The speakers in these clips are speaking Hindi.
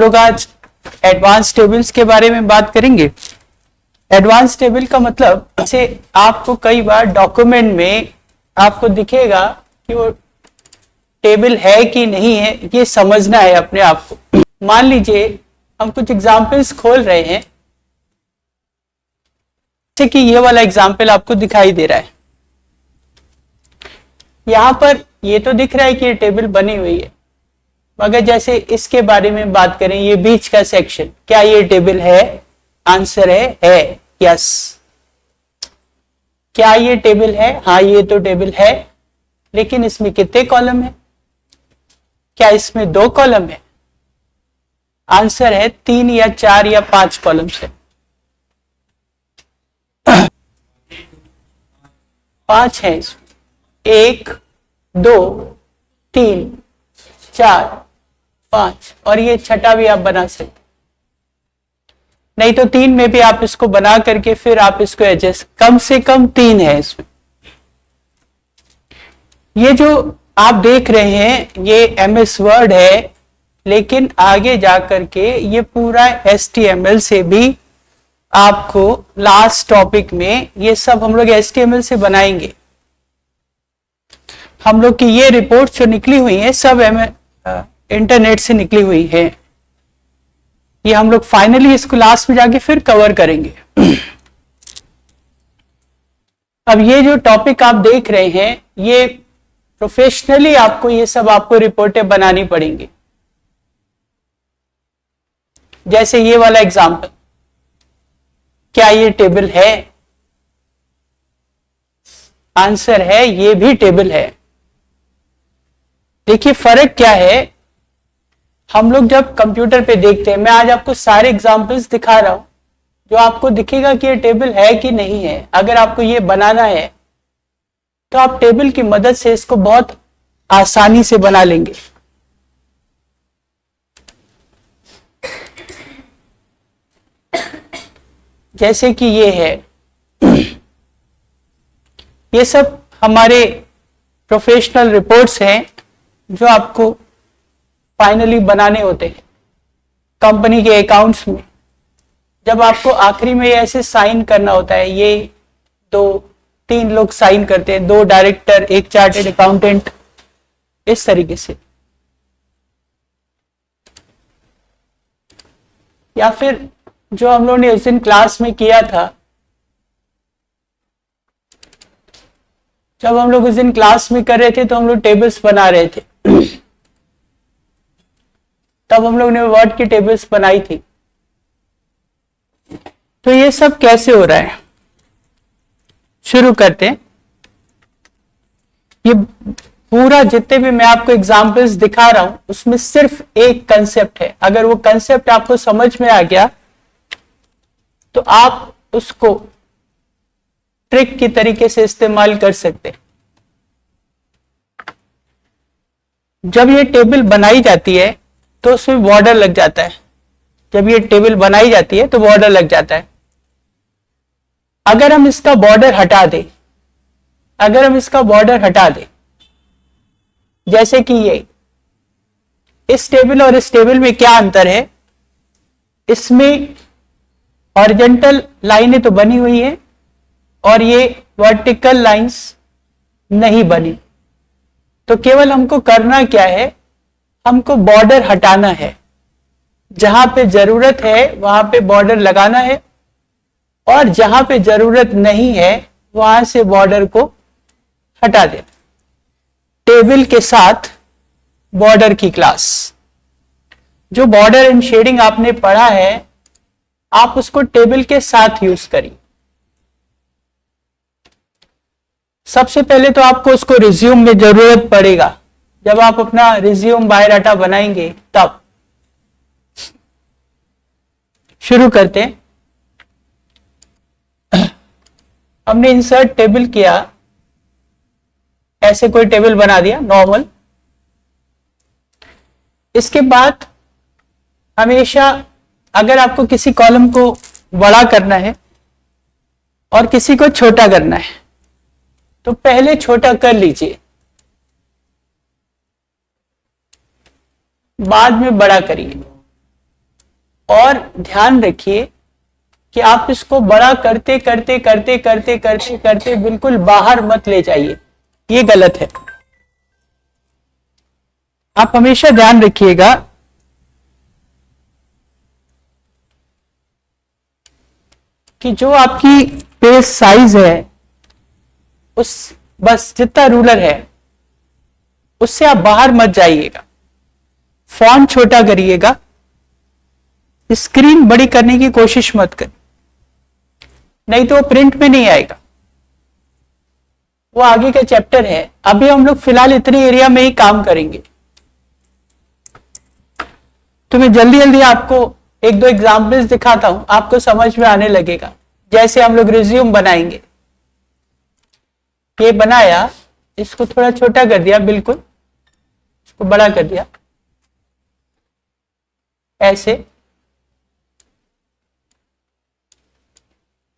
लोग आज एडवांस टेबल्स के बारे में बात करेंगे। एडवांस टेबल का मतलब जैसे आपको कई बार डॉक्यूमेंट में आपको दिखेगा कि वो टेबल है कि नहीं है, ये समझना है अपने आप को। मान लीजिए हम कुछ एग्जांपल्स खोल रहे हैं, जैसे कि ये वाला एग्जांपल आपको दिखाई दे रहा है। यहां पर ये तो दिख रहा है कि ये टेबल बनी हुई है, मगर जैसे इसके बारे में बात करें, ये बीच का सेक्शन, क्या ये टेबल है? आंसर है यस। क्या ये टेबल है? हाँ, ये तो टेबल है, लेकिन इसमें कितने कॉलम है? क्या इसमें 2 कॉलम है? आंसर है 3 या 4 या 5 कॉलम है। 5 है इसमें, 1 2 3 4 5, और ये छठा भी आप बना सकते, नहीं तो 3 में भी आप इसको बना करके फिर आप इसको एडजस्ट, कम से कम 3 है इसमें। ये जो आप देख रहे हैं ये MS वर्ड है, लेकिन आगे जाकर के ये पूरा HTML से भी आपको लास्ट टॉपिक में ये सब हम लोग HTML से बनाएंगे। हम लोग की ये रिपोर्ट जो निकली हुई है सब इंटरनेट से निकली हुई है। ये हम लोग फाइनली इसको लास्ट में जाके फिर कवर करेंगे। अब ये जो टॉपिक आप देख रहे हैं, ये प्रोफेशनली आपको ये सब आपको रिपोर्टें बनानी पड़ेंगी। जैसे ये वाला एग्जांपल, क्या ये टेबल है? आंसर है ये भी टेबल है। देखिए फर्क क्या है, हम लोग जब कंप्यूटर पे देखते हैं, मैं आज आपको सारे एग्जांपल्स दिखा रहा हूं जो आपको दिखेगा कि ये टेबल है कि नहीं है। अगर आपको ये बनाना है तो आप टेबल की मदद से इसको बहुत आसानी से बना लेंगे। जैसे कि ये है, ये सब हमारे प्रोफेशनल रिपोर्ट्स हैं जो आपको फाइनली बनाने होते हैं कंपनी के अकाउंट्स में। जब आपको आखिरी में ऐसे साइन करना होता है, ये 2-3 लोग साइन करते हैं, 2 डायरेक्टर, 1 चार्टेड अकाउंटेंट, इस तरीके से। या फिर जो हम लोगों ने उस दिन क्लास में किया था, जब हम लोग उस दिन क्लास में कर रहे थे तो हम लोग टेबल्स बना रहे थे। तब हम लोग ने वर्ड की टेबल्स बनाई थी। तो ये सब कैसे हो रहा है, शुरू करते हैं। ये पूरा जितने भी मैं आपको एग्जांपल्स दिखा रहा हूं, उसमें सिर्फ एक कंसेप्ट है। अगर वो कंसेप्ट आपको समझ में आ गया तो आप उसको ट्रिक की तरीके से इस्तेमाल कर सकते। जब ये टेबल बनाई जाती है तो उसमें बॉर्डर लग जाता है। जब ये टेबल बनाई जाती है तो बॉर्डर लग जाता है। अगर हम इसका बॉर्डर हटा दें, अगर हम इसका बॉर्डर हटा दें, जैसे कि ये, इस टेबल और इस टेबल में क्या अंतर है? इसमें हॉरिजॉन्टल लाइनें तो बनी हुई है और ये वर्टिकल लाइंस नहीं बनी। तो केवल हमको करना क्या है, हमको बॉर्डर हटाना है। जहां पे जरूरत है वहां पे बॉर्डर लगाना है, और जहां पे जरूरत नहीं है वहां से बॉर्डर को हटा देना। टेबल के साथ बॉर्डर की क्लास, जो बॉर्डर एंड शेडिंग आपने पढ़ा है, आप उसको टेबल के साथ यूज करिए। सबसे पहले तो आपको उसको रिज्यूम में जरूरत पड़ेगा। जब आप अपना रिज्यूम बायोडाटा बनाएंगे तब। शुरू करते हैं। हमने इंसर्ट टेबल किया, ऐसे कोई टेबल बना दिया नॉर्मल। इसके बाद हमेशा अगर आपको किसी कॉलम को बड़ा करना है और किसी को छोटा करना है तो पहले छोटा कर लीजिए, बाद में बड़ा करिए। और ध्यान रखिए कि आप इसको बड़ा करते करते करते करते करते करते बिल्कुल बाहर मत ले जाइए, ये गलत है। आप हमेशा ध्यान रखिएगा कि जो आपकी पेज साइज है उस बस जितना रूलर है उससे आप बाहर मत जाइएगा। फॉन्ट छोटा करिएगा, स्क्रीन बड़ी करने की कोशिश मत कर, नहीं तो वो प्रिंट में नहीं आएगा, वो आगे का चैप्टर है। अभी हम लोग फिलहाल इतने एरिया में ही काम करेंगे। तो मैं जल्दी जल्दी आपको एक दो एग्जाम्पल्स दिखाता हूं, आपको समझ में आने लगेगा। जैसे हम लोग रिज्यूम बनाएंगे, ये बनाया, इसको थोड़ा छोटा कर दिया, बिल्कुल इसको बड़ा कर दिया ऐसे।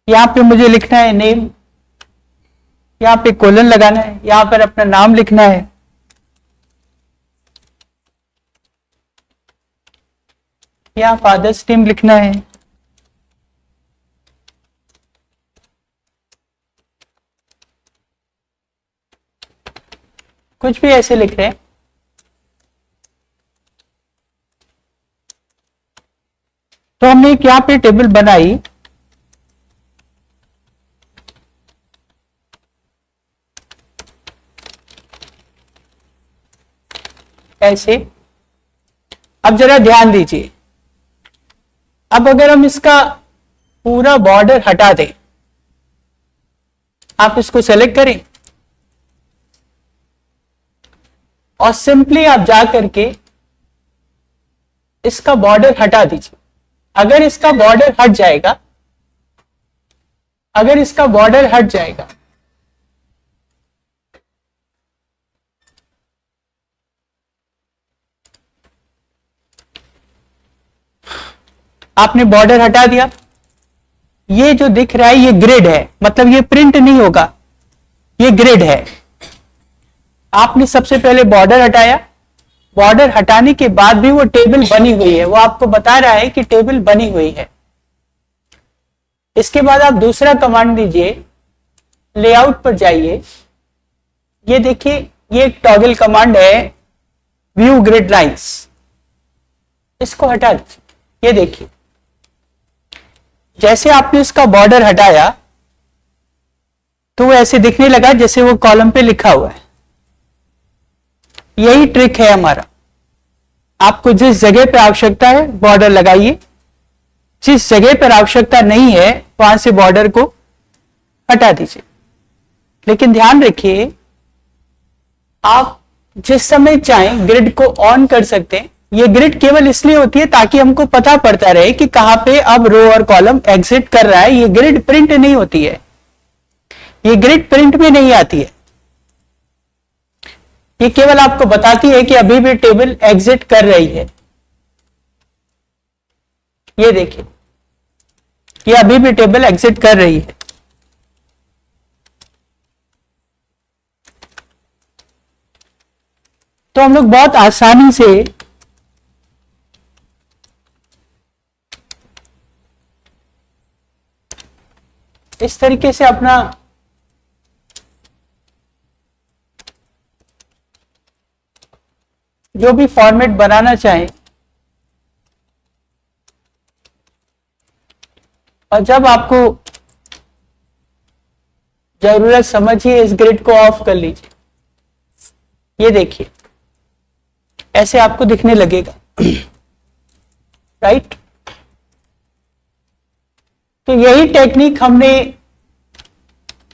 यहां पे मुझे लिखना है नेम, यहां पे कोलन लगाना है, यहां पर अपना नाम लिखना है, यहां फादर्स नेम लिखना है, कुछ भी ऐसे लिख रहे हैं। तो हमने एक यहां पे टेबल बनाई, ऐसे। अब जरा ध्यान दीजिए, अब अगर हम इसका पूरा बॉर्डर हटा दें, आप इसको सेलेक्ट करें और सिंपली आप जा करके इसका बॉर्डर हटा दीजिए। अगर इसका बॉर्डर हट जाएगा, अगर इसका बॉर्डर हट जाएगा आपने बॉर्डर हटा दिया, ये जो दिख रहा है ये ग्रिड है, मतलब ये प्रिंट नहीं होगा, ये ग्रिड है। आपने सबसे पहले बॉर्डर हटाया, बॉर्डर हटाने के बाद भी वो टेबल बनी हुई है, वो आपको बता रहा है कि टेबल बनी हुई है। इसके बाद आप दूसरा कमांड दीजिए, लेआउट पर जाइए, ये देखिए ये एक टॉगल कमांड है, व्यू ग्रिड लाइंस, इसको हटा दीजिए। ये देखिए जैसे आपने इसका बॉर्डर हटाया तो वो ऐसे दिखने लगा जैसे वो कॉलम पे लिखा हुआ है। यही ट्रिक है हमारा, आपको जिस जगह पे आवश्यकता है बॉर्डर लगाइए, जिस जगह पर आवश्यकता नहीं है वहां से बॉर्डर को हटा दीजिए। लेकिन ध्यान रखिए, आप जिस समय चाहें ग्रिड को ऑन कर सकते हैं। ये ग्रिड केवल इसलिए होती है ताकि हमको पता पड़ता रहे कि कहां पे अब रो और कॉलम एग्जिट कर रहा है। ये ग्रिड प्रिंट नहीं होती है, ये ग्रिड प्रिंट में नहीं आती है, ये केवल आपको बताती है कि अभी भी टेबल एग्जिट कर रही है। ये देखिए, ये अभी भी टेबल एग्जिट कर रही है। तो हम लोग बहुत आसानी से इस तरीके से अपना जो भी फॉर्मेट बनाना चाहें, और जब आपको जरूरत समझिए इस ग्रिड को ऑफ कर लीजिए। ये देखिए ऐसे आपको दिखने लगेगा, राइट। तो यही टेक्निक हमने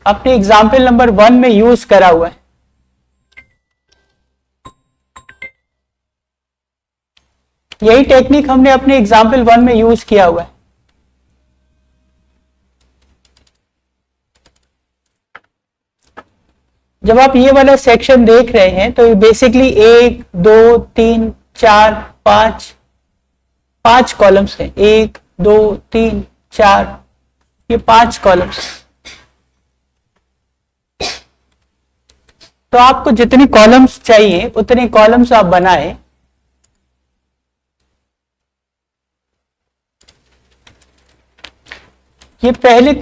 अपने एग्जाम्पल नंबर 1 में यूज करा हुआ है। यही टेक्निक हमने अपने एग्जाम्पल 1 में यूज किया हुआ है। जब आप ये वाला सेक्शन देख रहे हैं तो ये बेसिकली 1 2 3 4 5 5 कॉलम्स हैं। 1 2 3 4, ये 5 कॉलम्स। तो आपको जितनी कॉलम्स चाहिए उतनी कॉलम्स आप बनाएं। ये पहले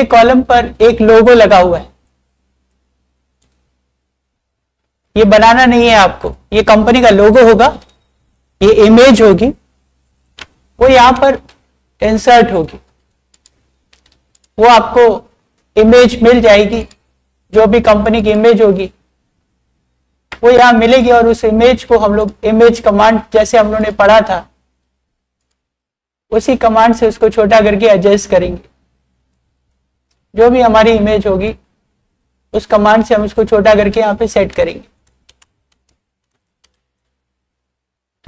कॉलम पर एक लोगो लगा हुआ है। ये बनाना नहीं है आपको, ये कंपनी का लोगो होगा, ये इमेज होगी, वो यहां पर इंसर्ट होगी, वो आपको इमेज मिल जाएगी, जो भी कंपनी की इमेज होगी वो यहां मिलेगी। और उस इमेज को हम लोग इमेज कमांड, जैसे हम लोगों ने पढ़ा था, उसी कमांड से उसको छोटा करके एडजस्ट करेंगे। जो भी हमारी इमेज होगी उस कमांड से हम उसको छोटा करके यहाँ पे सेट करेंगे।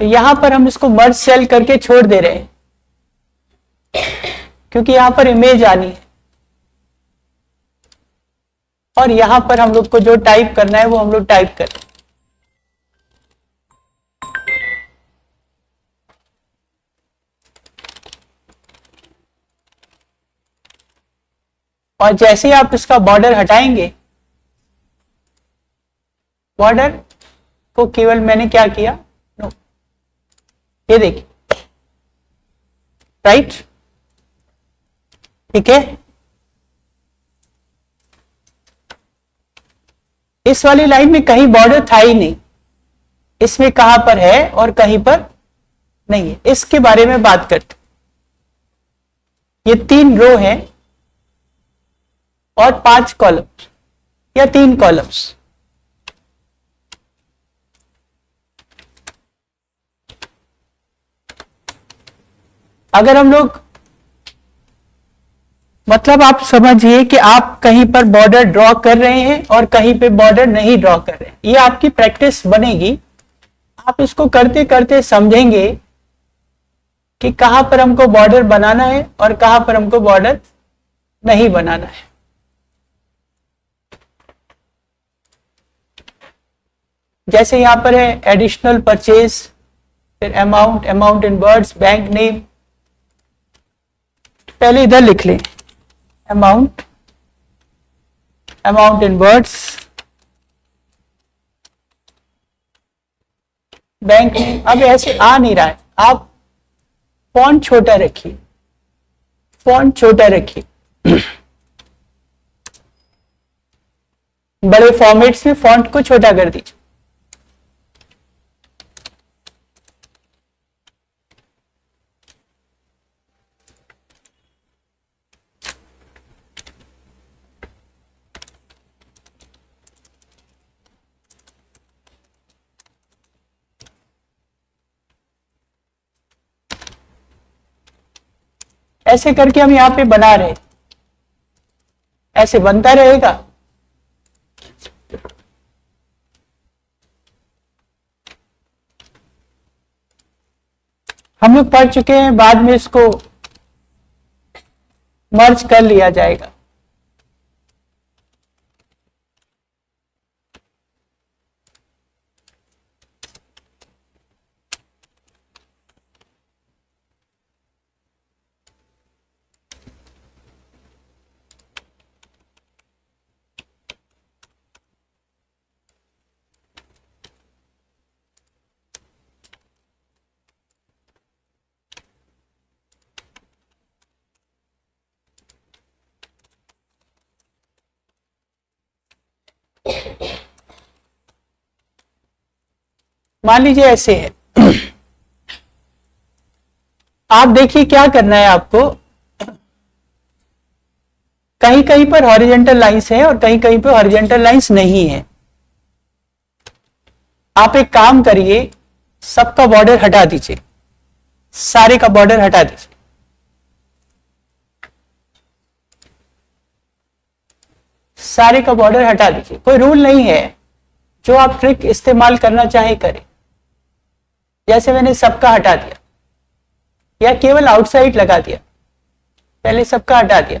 तो यहां पर हम इसको मर्ज सेल करके छोड़ दे रहे हैं, क्योंकि यहां पर इमेज आनी है और यहां पर हम लोग को जो टाइप करना है वो हम लोग टाइप करें। और जैसे ही आप इसका बॉर्डर हटाएंगे, बॉर्डर को केवल मैंने क्या किया, ये देखिए, राइट, ठीक है। इस वाली लाइन में कहीं बॉर्डर था ही नहीं, इसमें कहां पर है और कहीं पर नहीं है, इसके बारे में बात करते। ये 3 रो हैं और 5 कॉलम्स या 3 कॉलम्स। अगर हम लोग, मतलब आप समझिए कि आप कहीं पर बॉर्डर ड्रॉ कर रहे हैं और कहीं पे बॉर्डर नहीं ड्रॉ कर रहे हैं, ये आपकी प्रैक्टिस बनेगी। आप इसको करते करते समझेंगे कि कहां पर हमको बॉर्डर बनाना है और कहां पर हमको बॉर्डर नहीं बनाना है। जैसे यहां पर है एडिशनल परचेज, फिर amount, amount in words, bank name. पहले इधर लिख लें amount, amount in words, bank name. अब ऐसे आ नहीं रहा है, आप फॉन्ट छोटा रखिए, फॉन्ट छोटा रखिए। बड़े फॉर्मेट्स में फॉन्ट को छोटा कर दीजिए। ऐसे करके हम यहां पे बना रहे, ऐसे बनता रहेगा। हम लोग पढ़ चुके हैं, बाद में इसको मर्ज कर लिया जाएगा। मान लीजिए ऐसे है, आप देखिए क्या करना है आपको। कहीं कहीं पर हॉरिजॉन्टल लाइंस है और कहीं कहीं पर हॉरिजॉन्टल लाइंस नहीं है। आप एक काम करिए, सबका बॉर्डर हटा दीजिए, सारे का बॉर्डर हटा दीजिए। सारे का बॉर्डर हटा दीजिए, कोई रूल नहीं है, जो आप ट्रिक इस्तेमाल करना चाहे करें। जैसे मैंने सबका हटा दिया या केवल आउटसाइड लगा दिया, पहले सबका हटा दिया,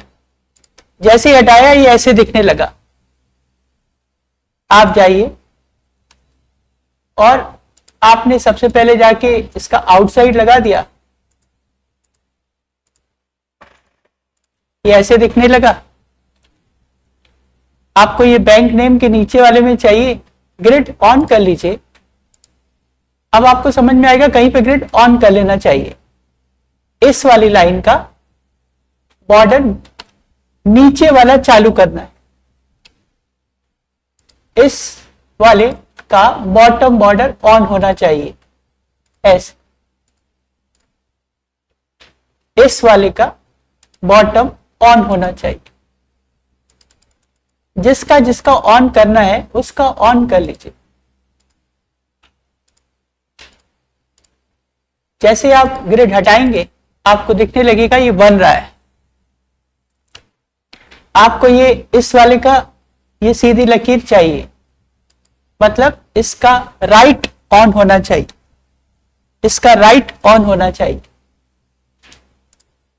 जैसे ही हटाया ये ऐसे दिखने लगा। आप जाइए और आपने सबसे पहले जाके इसका आउटसाइड लगा दिया, ये ऐसे दिखने लगा। आपको ये बैंक नेम के नीचे वाले में चाहिए, ग्रिड ऑन कर लीजिए। अब आपको समझ में आएगा कहीं पे ग्रिड ऑन कर लेना चाहिए। इस वाली लाइन का बॉर्डर नीचे वाला चालू करना है, इस वाले का बॉटम बॉर्डर ऑन होना चाहिए, ऐसे इस वाले का बॉटम ऑन होना चाहिए। जिसका जिसका ऑन करना है उसका ऑन कर लीजिए। जैसे आप ग्रिड हटाएंगे आपको दिखने लगेगा ये बन रहा है। आपको ये इस वाले का ये सीधी लकीर चाहिए, मतलब इसका राइट ऑन होना चाहिए, इसका राइट ऑन होना चाहिए।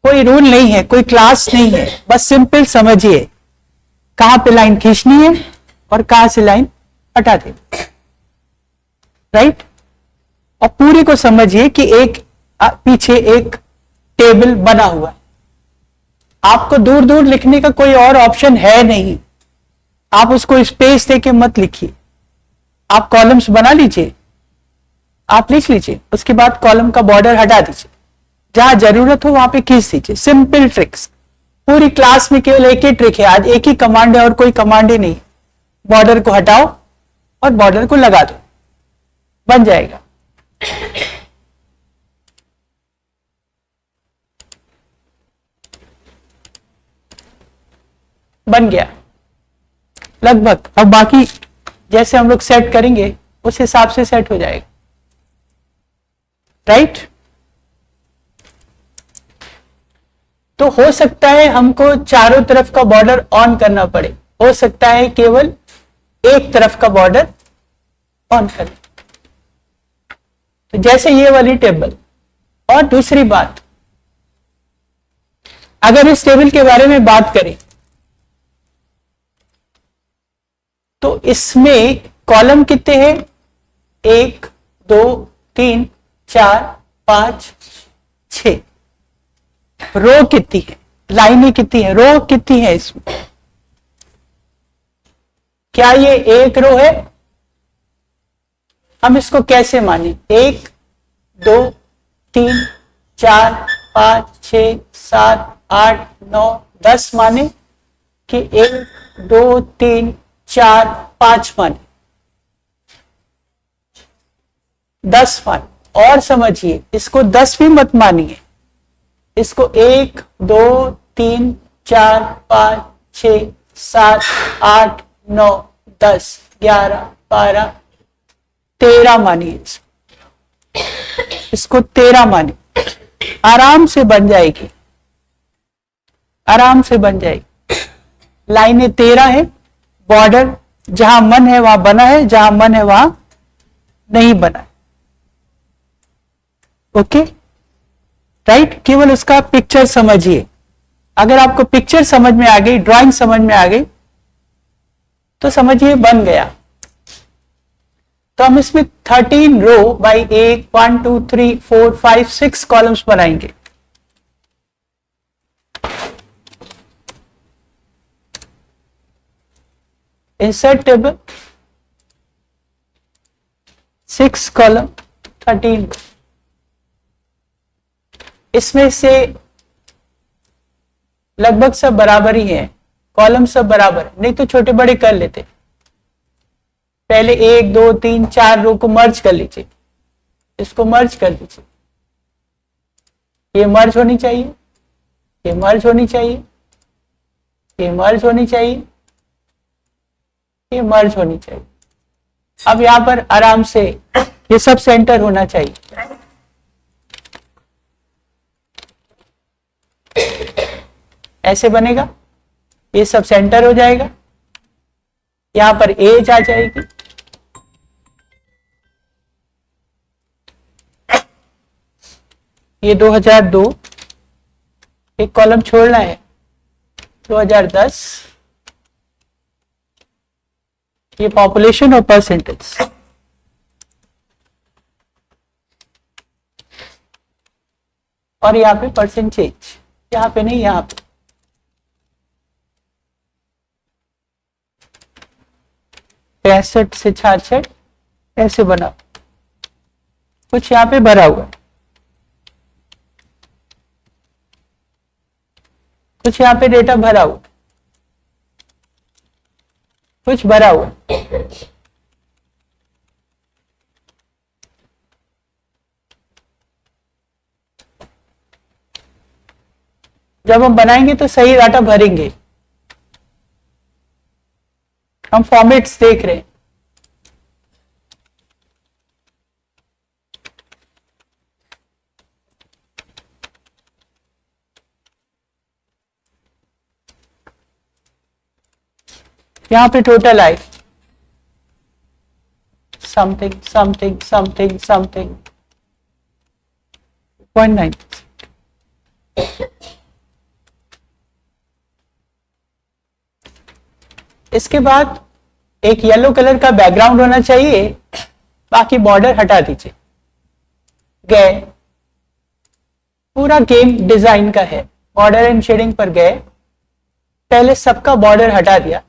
कोई रूल नहीं है, कोई क्लास नहीं है, बस सिंपल समझिए कहां पे लाइन खींचनी है और कहां से लाइन हटा देनी, राइट। और पूरी को समझिए कि एक पीछे एक टेबल बना हुआ है, आपको दूर दूर लिखने का कोई और ऑप्शन है नहीं, आप उसको स्पेस देके मत लिखिए। आप कॉलम्स बना लीजिए, आप लिख लीजिए, उसके बाद कॉलम का बॉर्डर हटा दीजिए, जहां जरूरत हो वहां पे खींच दीजिए। सिंपल ट्रिक्स, पूरी क्लास में केवल एक ही ट्रिक है, आज एक ही कमांड है और कोई कमांड ही नहीं। बॉर्डर को हटाओ और बॉर्डर को लगा दो, बन जाएगा। बन गया लगभग। अब बाकी जैसे हम लोग सेट करेंगे उस हिसाब से सेट हो जाएगा, राइट। तो हो सकता है हमको चारों तरफ का बॉर्डर ऑन करना पड़े, हो सकता है केवल एक तरफ का बॉर्डर ऑन करें। तो जैसे ये वाली टेबल। और दूसरी बात, अगर इस टेबल के बारे में बात करें तो इसमें कॉलम कितने हैं? 1 2 3 4 5 6। रो कितनी है? लाइनें कितनी है? रो कितनी है इसमें? क्या ये एक रो है? हम इसको कैसे माने? 1 2 3 4 5 6 7 8 9 10 माने कि 1 2 3 4 5 माने? 10 माने। और समझिए, इसको 10 भी मत मानिए, इसको 1 2 3 4 5 6 7 8 9 10 11 12 13 मानिए, इसको 13 मानिए। आराम से बन जाएगी, आराम से बन जाएगी। लाइनें 13 है, बॉर्डर जहां मन है वहां बना है, जहां मन है वहां नहीं बना है। Okay, right. केवल उसका पिक्चर समझिए। अगर आपको पिक्चर समझ में आ गई, ड्राइंग समझ में आ गई, तो समझिए बन गया। तो हम इसमें 13 रो बाई 1 2 3 4 5 6 कॉलम्स बनाएंगे। Insert table, 6 column 13। इसमें से लगभग सब बराबर ही है, कॉलम सब बराबर, नहीं तो छोटे बड़े कर लेते। पहले 1 2 3 4 रो को मर्ज कर लीजिए, इसको मर्ज कर दीजिए। ये मर्ज होनी चाहिए, ये मर्ज होनी चाहिए, ये मर्ज होनी चाहिए, ये मर्ज होनी चाहिए। अब यहां पर आराम से ये सब सेंटर होना चाहिए। ऐसे बनेगा, ये सब सेंटर हो जाएगा, यहां पर एज आ जाएगी, ये 2002, एक कॉलम छोड़ना है 2010, ये पॉपुलेशन और परसेंटेज। और यहां पे परसेंटेज, यहां पे नहीं, यहां पे 65 से 66 ऐसे बना, कुछ यहां पे भरा हुआ है। कुछ यहाँ पे डेटा भरा हुआ, कुछ भरा हुआ। जब हम बनाएंगे तो सही डाटा भरेंगे। हम फॉर्मेट्स देख रहे हैं। यहां पे टोटल आए समथिंग समथिंग समथिंग समथिंग 0.9। इसके बाद एक येलो कलर का बैकग्राउंड होना चाहिए, बाकी बॉर्डर हटा दीजिए। गए, पूरा गेम डिजाइन का है, बॉर्डर एंड शेडिंग पर गए, पहले सबका बॉर्डर हटा दिया,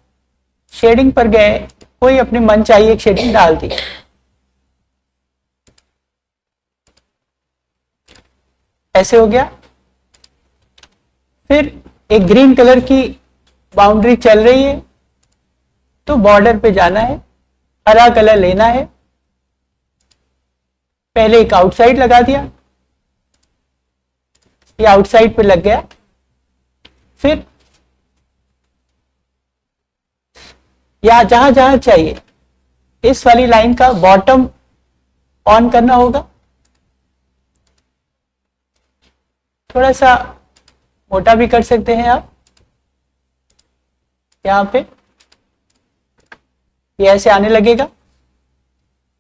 शेडिंग पर गए, कोई अपनी मन चाहिए एक शेडिंग डाल दी। ऐसे हो गया। फिर एक ग्रीन कलर की बाउंड्री चल रही है, तो बॉर्डर पे जाना है, हरा कलर लेना है, पहले एक आउटसाइड लगा दिया, ये आउटसाइड पे लग गया। फिर या जहां जहां चाहिए इस वाली लाइन का बॉटम ऑन करना होगा, थोड़ा सा मोटा भी कर सकते हैं आप। यहां पे ये ऐसे आने लगेगा।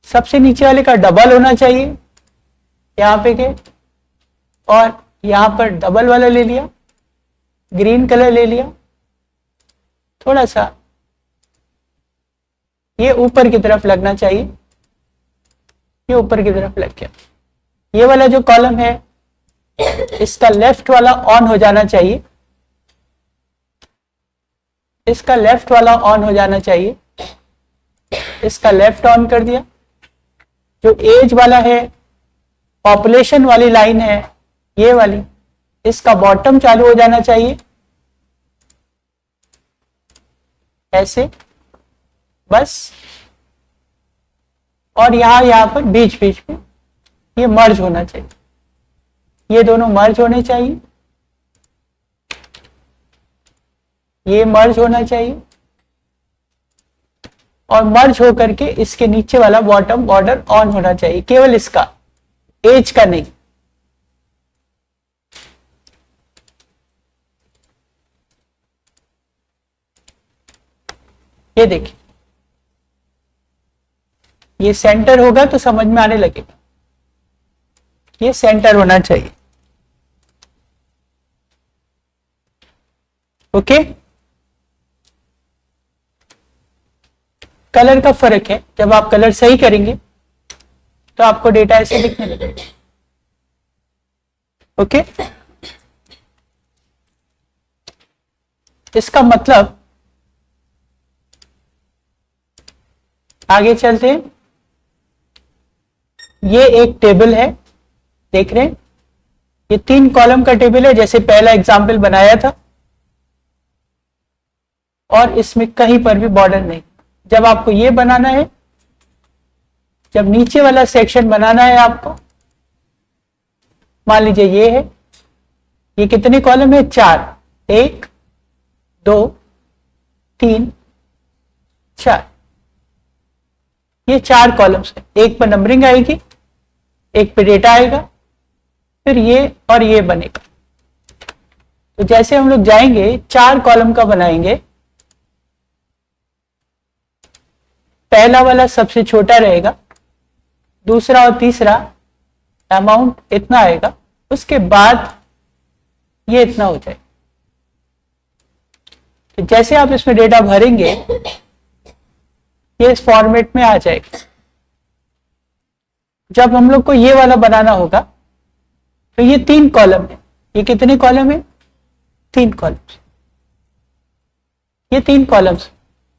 सबसे नीचे वाले का डबल होना चाहिए, यहां पे के, और यहां पर डबल वाला ले लिया, ग्रीन कलर ले लिया, थोड़ा सा ये ऊपर की तरफ लगना चाहिए, ये ऊपर की तरफ लग गया। ये वाला जो कॉलम है इसका लेफ्ट वाला ऑन हो जाना चाहिए, इसका लेफ्ट वाला ऑन हो जाना चाहिए, इसका लेफ्ट ऑन कर दिया। जो एज वाला है, पॉपुलेशन वाली लाइन है ये वाली, इसका बॉटम चालू हो जाना चाहिए ऐसे, बस। और यहां पर बीच बीच में ये मर्ज होना चाहिए, ये दोनों मर्ज होने चाहिए, ये मर्ज होना चाहिए, और मर्ज होकर के इसके नीचे वाला बॉटम बॉर्डर ऑन होना चाहिए, केवल इसका, एज का नहीं। ये देखिए, ये सेंटर होगा तो समझ में आने लगेगा, ये सेंटर होना चाहिए। ओके। कलर का फर्क है, जब आप कलर सही करेंगे तो आपको डेटा ऐसे दिखने लगेगा। ओके। इसका मतलब, आगे चलते हैं। ये एक टेबल है, देख रहे हैं, ये 3 कॉलम का टेबल है जैसे पहला एग्जाम्पल बनाया था, और इसमें कहीं पर भी बॉर्डर नहीं। जब आपको ये बनाना है, जब नीचे वाला सेक्शन बनाना है आपको, मान लीजिए ये है, ये कितने कॉलम है? 4, 1 2 3 4, ये 4 कॉलम्स है। एक पर नंबरिंग आएगी, एक पे डेटा आएगा, फिर ये और ये बनेगा। तो जैसे हम लोग जाएंगे, 4 कॉलम का बनाएंगे, पहला वाला सबसे छोटा रहेगा, दूसरा और तीसरा अमाउंट इतना आएगा, उसके बाद ये इतना हो जाए। तो जैसे आप इसमें डेटा भरेंगे, ये इस फॉर्मेट में आ जाएगा। जब हम लोग को ये वाला बनाना होगा, तो ये 3 कॉलम है। ये कितने कॉलम है? 3 कॉलम्स। ये 3 कॉलम्स,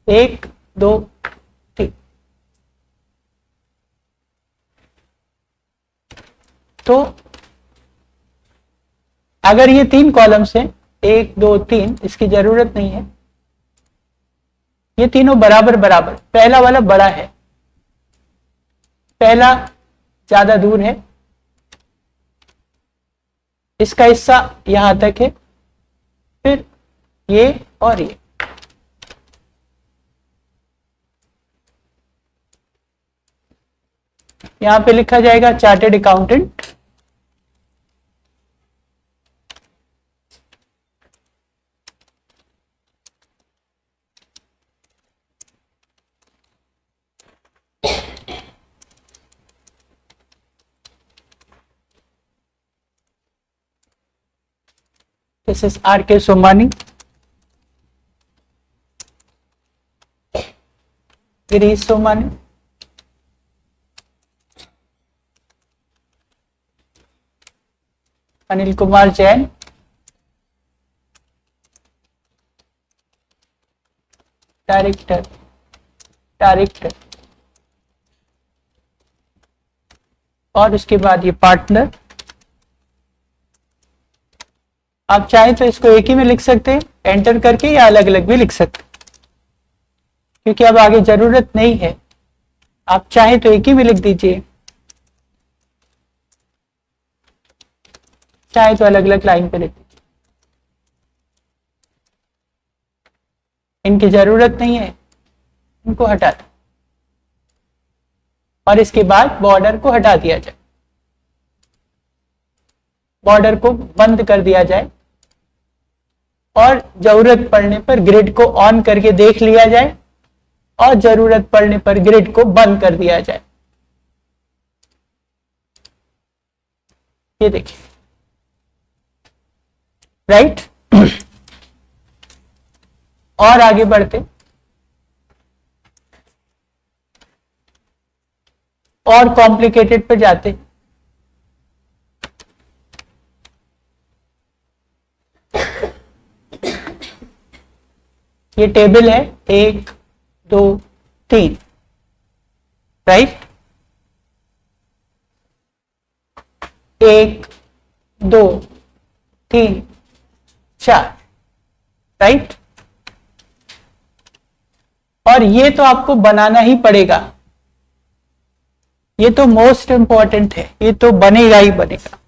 1 2 3। तो अगर ये 3 कॉलम्स हैं, 1 2 3 इसकी जरूरत नहीं है, ये तीनों बराबर बराबर, पहला वाला बड़ा है, पहला ज्यादा दूर है, इसका हिस्सा यहां तक है, फिर ये और ये। यहां पे लिखा जाएगा chartered accountant, this is R.K. Somani, Girish Somani, Anil Kumar Jain, director और उसके बाद ये पार्टनर। आप चाहे तो इसको एक ही में लिख सकते हैं एंटर करके, या अलग अलग भी लिख सकते हैं, क्योंकि अब आगे जरूरत नहीं है। आप चाहे तो एक ही में लिख दीजिए, चाहे तो अलग अलग लाइन पे लिख दीजिए, इनकी जरूरत नहीं है, इनको हटा दें और इसके बाद बॉर्डर को हटा दिया जाए, बॉर्डर को बंद कर दिया जाए और जरूरत पड़ने पर ग्रिड को ऑन करके देख लिया जाए और जरूरत पड़ने पर ग्रिड को बंद कर दिया जाए। ये देखिए, राइट। और आगे बढ़ते और कॉम्प्लिकेटेड पे जाते। ये टेबल है 1 2 3, राइट। 1 2 3 4, राइट। और ये तो आपको बनाना ही पड़ेगा, ये तो मोस्ट इंपॉर्टेंट है, ये तो बनेगा ही बनेगा।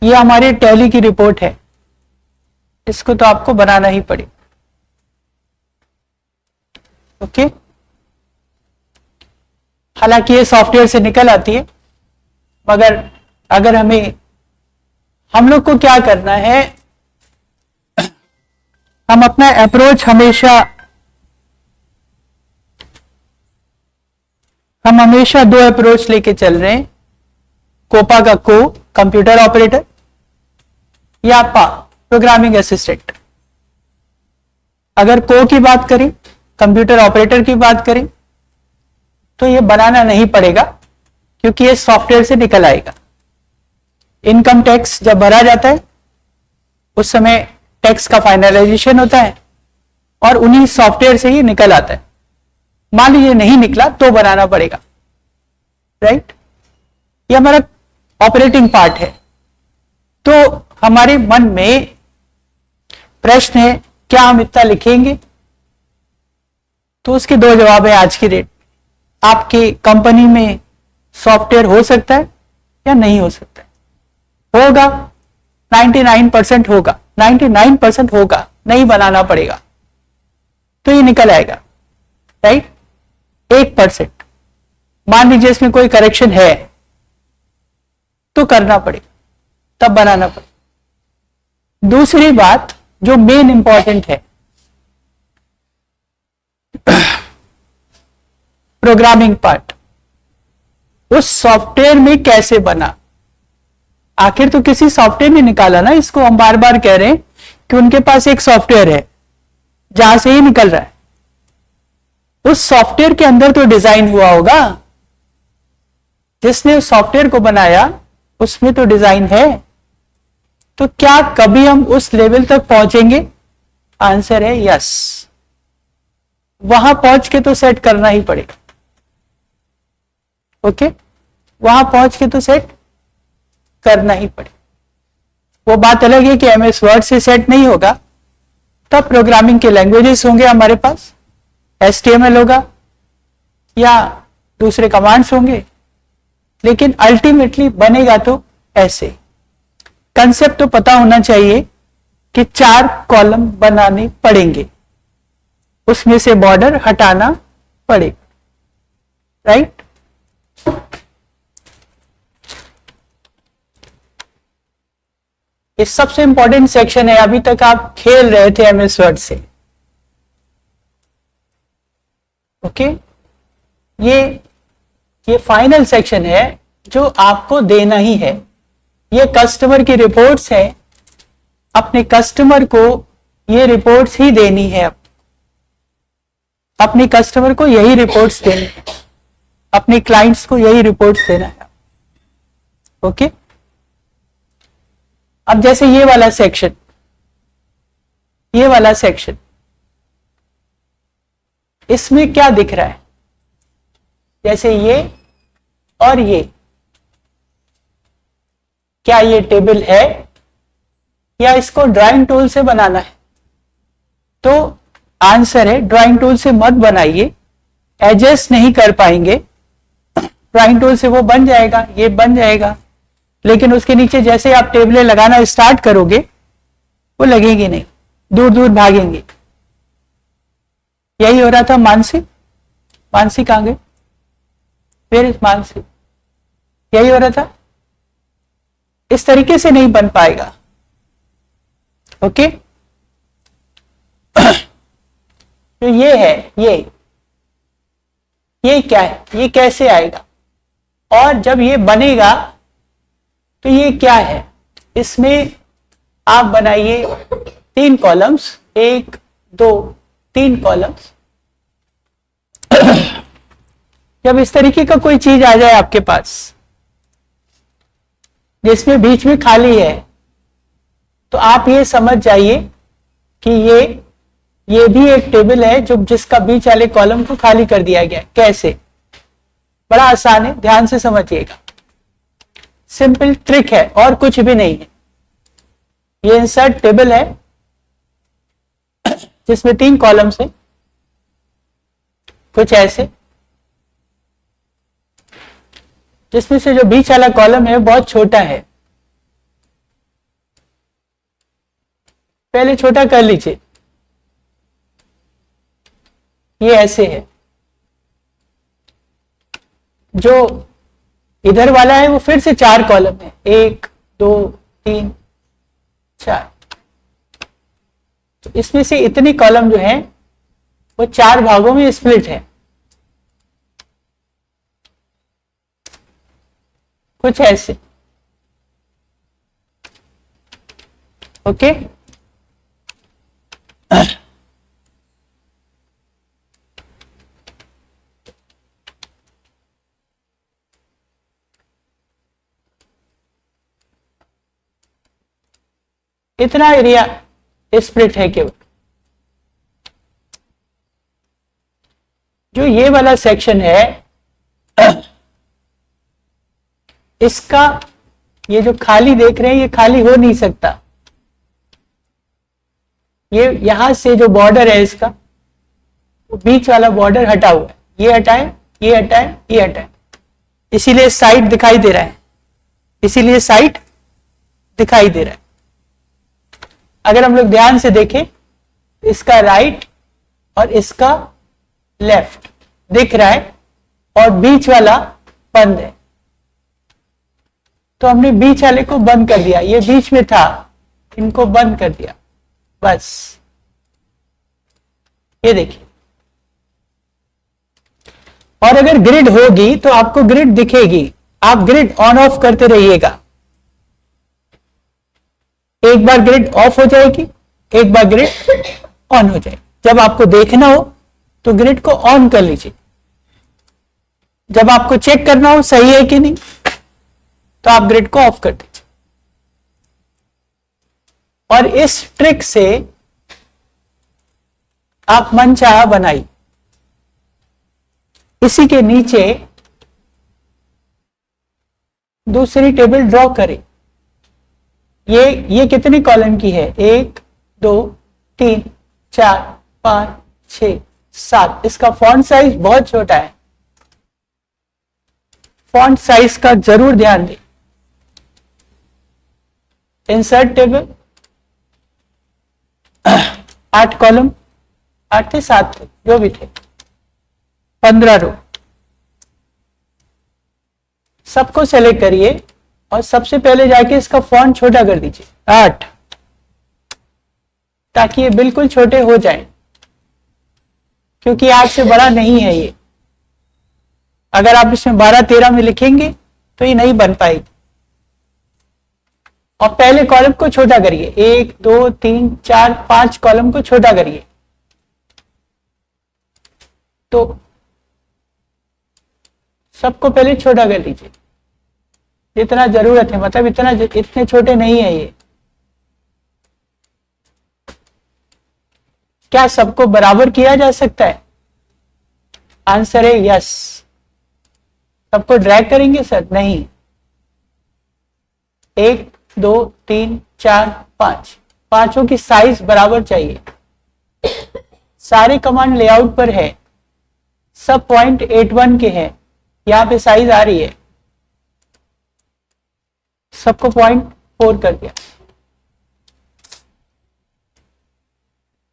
ये हमारे टैली की रिपोर्ट है, इसको तो आपको बनाना ही पड़ेगा। ओके, हालांकि ये सॉफ्टवेयर से निकल आती है, मगर अगर हम लोग को क्या करना है, हम अपना अप्रोच हम हमेशा 2 अप्रोच लेके चल रहे हैं। कोपा का को कंप्यूटर ऑपरेटर या पा प्रोग्रामिंग असिस्टेंट। अगर को की बात करें, कंप्यूटर ऑपरेटर की बात करें, तो ये बनाना नहीं पड़ेगा क्योंकि ये सॉफ्टवेयर से निकल आएगा। इनकम टैक्स जब भरा जाता है उस समय टैक्स का फाइनलाइजेशन होता है और उन्हीं सॉफ्टवेयर से ही निकल आता है। मान लीजिए नहीं निकला तो बनाना पड़ेगा, राइट। ये हमारा ऑपरेटिंग पार्ट है। तो हमारे मन में प्रश्न है, क्या हम इतना लिखेंगे? तो उसके 2 जवाब है आज की डेट। आपकी कंपनी में सॉफ्टवेयर हो सकता है या नहीं हो सकता है। होगा 99% होगा, 99% होगा, नहीं बनाना पड़ेगा तो ये निकल आएगा, राइट। 1% मान लीजिए इसमें कोई करेक्शन है तो करना पड़ेगा, तब बनाना पड़ेगा। दूसरी बात जो मेन इंपॉर्टेंट है, प्रोग्रामिंग पार्ट, उस सॉफ्टवेयर में कैसे बना। आखिर तो किसी सॉफ्टवेयर ने निकाला ना, इसको हम बार बार कह रहे हैं कि उनके पास एक सॉफ्टवेयर है जहां से ही निकल रहा है। उस सॉफ्टवेयर के अंदर तो डिजाइन हुआ होगा, जिसने उस सॉफ्टवेयर को बनाया उसमें तो डिजाइन है। तो क्या कभी हम उस लेवल तक पहुंचेंगे? आंसर है यस। वहां पहुंच के तो सेट करना ही पड़ेगा। ओके, वहां पहुंच के तो सेट करना ही पड़ेगा। वो बात अलग है कि एमएस वर्ड से सेट नहीं होगा, तब प्रोग्रामिंग के लैंग्वेजेस होंगे हमारे पास, HTML होगा या दूसरे कमांड्स होंगे, लेकिन अल्टीमेटली बनेगा तो ऐसे। कंसेप्ट तो पता होना चाहिए कि 4 कॉलम बनाने पड़ेंगे, उसमें से बॉर्डर हटाना पड़ेगा, राइट। ये सबसे इंपॉर्टेंट सेक्शन है। अभी तक आप खेल रहे थे एमएस वर्ड से, ओके। ये फाइनल सेक्शन है जो आपको देना ही है। ये कस्टमर की रिपोर्ट्स है, अपने कस्टमर को ये रिपोर्ट्स ही देनी है। अपने कस्टमर को यही रिपोर्ट्स देनी है, अपने क्लाइंट्स को यही रिपोर्ट्स देना है, ओके। अब जैसे ये वाला सेक्शन, इसमें क्या दिख रहा है, जैसे ये और ये, क्या ये टेबल है या इसको ड्राइंग टूल से बनाना है? तो आंसर है ड्राइंग टूल से मत बनाइए, एडजस्ट नहीं कर पाएंगे। ड्राइंग टूल से वो बन जाएगा, ये बन जाएगा, लेकिन उसके नीचे जैसे आप टेबलें लगाना स्टार्ट करोगे वो लगेगी नहीं, दूर दूर भागेंगे। यही हो रहा था मानसी कहां गए, फिर मानसी, यही हो रहा था। इस तरीके से नहीं बन पाएगा, ओके। तो ये है, ये क्या है, ये कैसे आएगा, और जब ये बनेगा तो ये क्या है। इसमें आप बनाइए 3 कॉलम्स, 1 2 3 कॉलम्स। जब इस तरीके का कोई चीज आ जाए आपके पास जिसमें बीच में खाली है, तो आप ये समझ जाइए कि ये भी एक टेबल है जो जिसका बीच वाले कॉलम को खाली कर दिया गया। कैसे? बड़ा आसान है, ध्यान से समझिएगा। सिंपल ट्रिक है और कुछ भी नहीं है। ये इंसर्ट टेबल है जिसमें 3 कॉलम्स है, कुछ ऐसे, जिसमें से जो बीच वाला कॉलम है बहुत छोटा है। पहले छोटा कर लीजिए, ये ऐसे है। जो इधर वाला है वो फिर से 4 कॉलम है, 1 2 3 4। तो इसमें से इतने कॉलम जो है वो 4 भागों में स्प्लिट है, कुछ ऐसे, ओके। इतना एरिया स्प्लिट है केवल। जो ये वाला सेक्शन है इसका, ये जो खाली देख रहे हैं ये खाली हो नहीं सकता। ये यहां से जो बॉर्डर है इसका, वो बीच वाला बॉर्डर हटा हुआ है। ये हटाए, ये हटाए, ये हटाए, इसीलिए साइड दिखाई दे रहा है, इसीलिए साइड दिखाई दे रहा है। अगर हम लोग ध्यान से देखें, इसका राइट और इसका लेफ्ट दिख रहा है और बीच वाला बंद है, तो हमने बीच वाले को बंद कर दिया। ये बीच में था, इनको बंद कर दिया, बस। ये देखिए। और अगर ग्रिड होगी तो आपको ग्रिड दिखेगी, आप ग्रिड ऑन ऑफ करते रहिएगा। एक बार ग्रिड ऑफ हो जाएगी, एक बार ग्रिड ऑन हो जाएगी। जब आपको देखना हो तो ग्रिड को ऑन कर लीजिए, जब आपको चेक करना हो सही है कि नहीं तो आप ग्रिड को ऑफ कर दीजिए। और इस ट्रिक से आप मनचाहा बनाइए। इसी के नीचे दूसरी टेबल ड्रॉ करें, ये कितने कॉलम की है? 1 2 3 4 5 6 7। इसका फॉन्ट साइज बहुत छोटा है, फॉन्ट साइज का जरूर ध्यान दें। इंसर्ट टेबल, 8 कॉलम, 8 थे 7 थे जो भी थे, 15 रो। सबको सेलेक्ट करिए और सबसे पहले जाके इसका फॉन्ट छोटा कर दीजिए 8, ताकि ये बिल्कुल छोटे हो जाएं, क्योंकि 8 से बड़ा नहीं है ये। अगर आप इसमें 12-13 में लिखेंगे तो ये नहीं बन पाएगी। और पहले कॉलम को छोटा करिए, 1 2 3 4 5 कॉलम को छोटा करिए। तो सबको पहले छोटा कर लीजिए जितना जरूरत है, मतलब इतने छोटे नहीं है ये। क्या सबको बराबर किया जा सकता है? आंसर है यस। सबको ड्रैग करेंगे सर? नहीं। 1 2 3 4 5, पांचों की साइज बराबर चाहिए। सारे कमांड लेआउट पर है, सब .81 के हैं, यहां पे साइज आ रही है। सबको 0.4 कर दिया।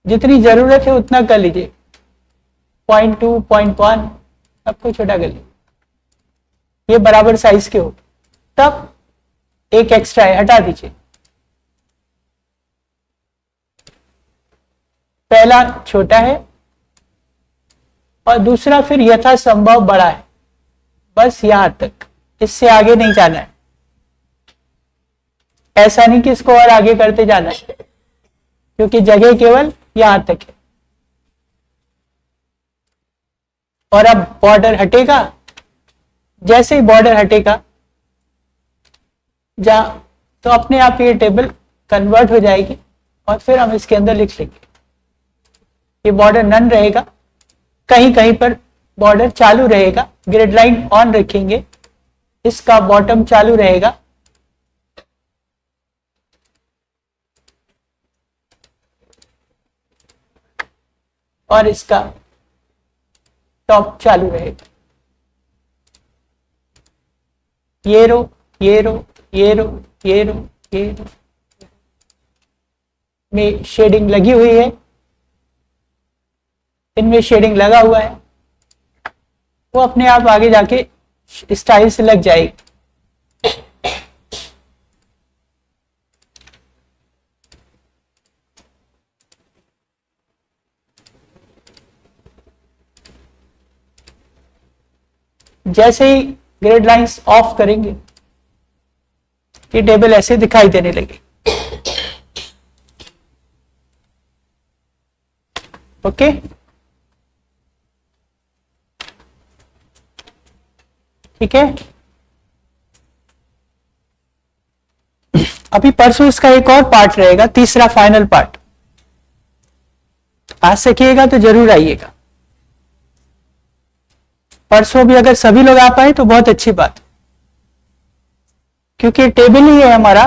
जितनी जरूरत है उतना कर लीजिए, 0.2 0.1 सबको छोटा कर लीजिए, ये बराबर साइज के हो। तब एक एक्स्ट्रा है, हटा दीजिए। पहला छोटा है और दूसरा फिर यथासंभव बड़ा है, बस यहां तक, इससे आगे नहीं जाना है। ऐसा नहीं कि इसको और आगे करते जाना है, क्योंकि जगह केवल यहां तक है। और अब बॉर्डर हटेगा, जैसे ही बॉर्डर हटेगा तो अपने आप ये टेबल कन्वर्ट हो जाएगी और फिर हम इसके अंदर लिख लेंगे। ये बॉर्डर नन रहेगा, कहीं कहीं पर बॉर्डर चालू रहेगा, ग्रिड लाइन ऑन रखेंगे, इसका बॉटम चालू रहेगा, और इसका टॉप चालू रहेगा। ये रो ये रो ये रो ये रो ये रो में शेडिंग लगी हुई है, इनमें शेडिंग लगा हुआ है, वो अपने आप आगे जाके स्टाइल से लग जाएगी। जैसे ही ग्रिड लाइंस ऑफ करेंगे ये टेबल ऐसे दिखाई देने लगे। ओके, ठीक है। अभी परसों इसका एक और पार्ट रहेगा, तीसरा फाइनल पार्ट। आ सकिएगा तो जरूर आइएगा। परसों भी अगर सभी लोग आ पाए तो बहुत अच्छी बात, क्योंकि टेबल ही है हमारा,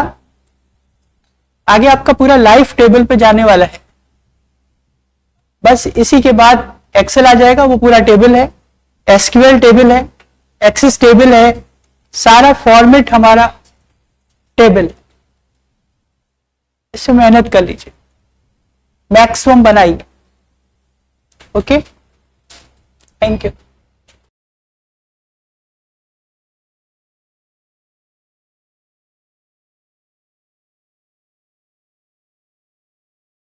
आगे आपका पूरा लाइफ टेबल पे जाने वाला है। बस इसी के बाद एक्सेल आ जाएगा, वो पूरा टेबल है, एसक्यूएल टेबल है, एक्सेस टेबल है, सारा फॉर्मेट हमारा टेबल। इससे मेहनत कर लीजिए, मैक्सिमम बनाइए। Okay, thank you.